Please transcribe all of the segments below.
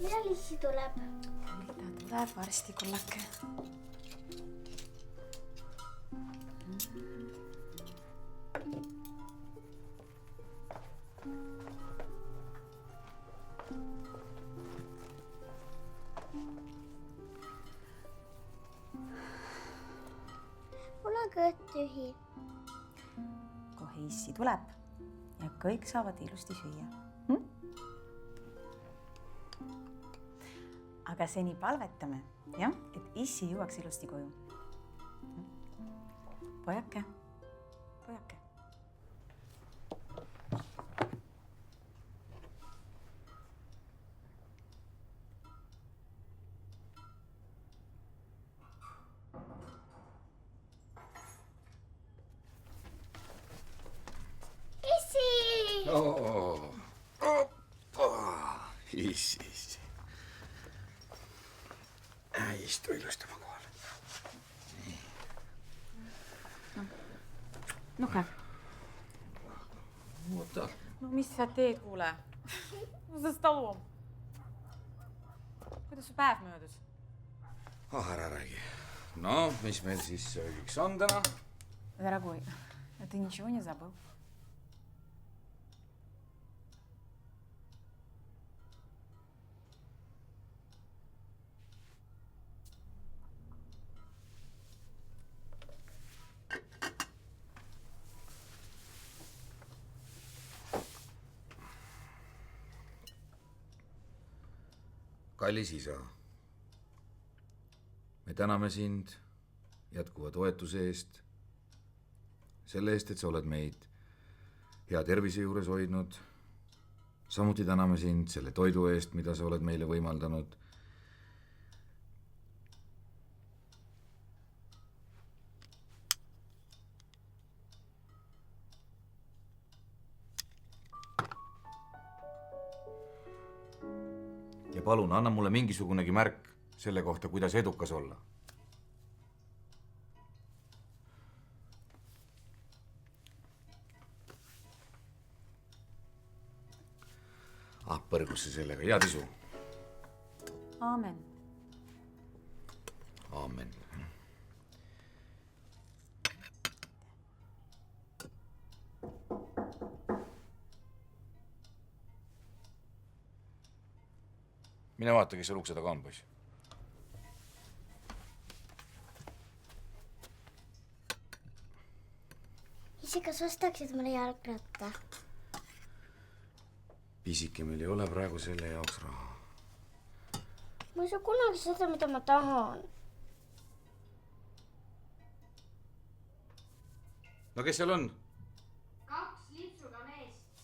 Millal issi tuleb? Ta tuleb varsti, kullake. Mul on kõht tühi. Kohe issi tuleb ja kõik saavad ilusti süüa. Aga seni palvetame, jah, et issi jõuaks ilusti koju. Pojake, pojake. Issi! Issi. Istu ilusti oma kohal. Nuhe. Oota. No mis sa teed, kuule? За столом. Kuidas su päev möödus? Ära räägi. No, mis meil siis söögiks on täna? Дорогой, ты ничего не забыл? Kallis isa, me täname sind jätkuva toetuse eest, selle eest, et sa oled meid hea tervise juures hoidnud. Samuti täname sind selle toidu eest, mida sa oled meile võimaldanud. Ja palun, anna mulle mingisugunegi märk selle kohta, kuidas edukas olla. Põrgusse sellega, hea tisu. Aamen. Aamen. Mine vaata, kes seal ukse taga on, poiss. Issi, kas ostaksid mulle jalgratta? Pisike, meil ei ole praegu selle jaoks raha. Ma ei saa kunagi seda, mida ma tahan. No kes seal on? 2 lipsuga meest.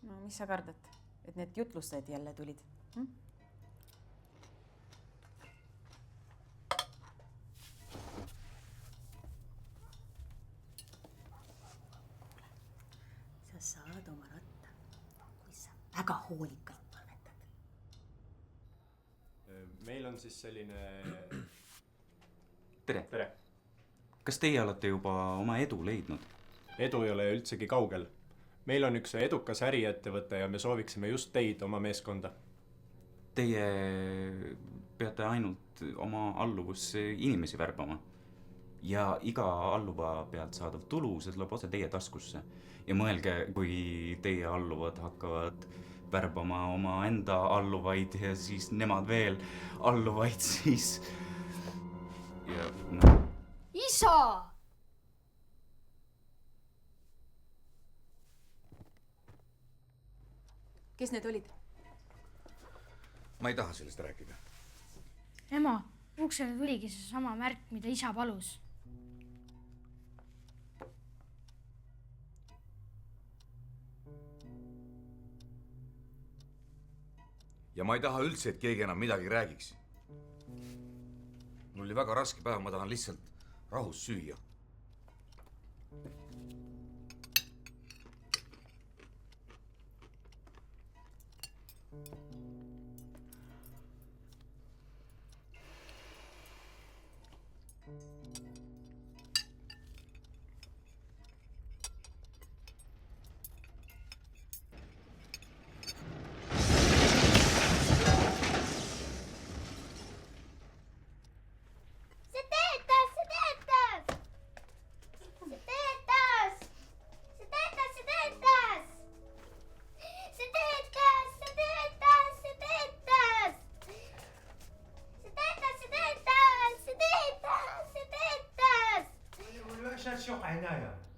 No mis sa kardad, et need jutlustajad jälle tulid? Sa saad oma ratta, kui sa väga hoolikalt palvetad. Meil on siis selline... Tere. Kas teie olete juba oma edu leidnud? Edu ei ole üldsegi kaugel. Meil on üks edukas äriettevõte ja me sooviksime just teid oma meeskonda. Teie peate ainult oma alluvusse inimesi värbama. Ja iga alluva pealt saadav tulu, see tuleb otse teie taskusse. Ja mõelge, kui teie alluvad hakkavad värbama oma enda alluvaid ja siis nemad veel alluvaid, siis... Ja, no. Isa! Kes need olid? Ma ei taha sellest rääkida. Ema, uksele tuligi see sama märk, mida isa palus. Ja ma ei taha üldse, et keegi enam midagi räägiks. Mul oli väga raske päev, ma tahan lihtsalt rahus süüa. 小孩那样。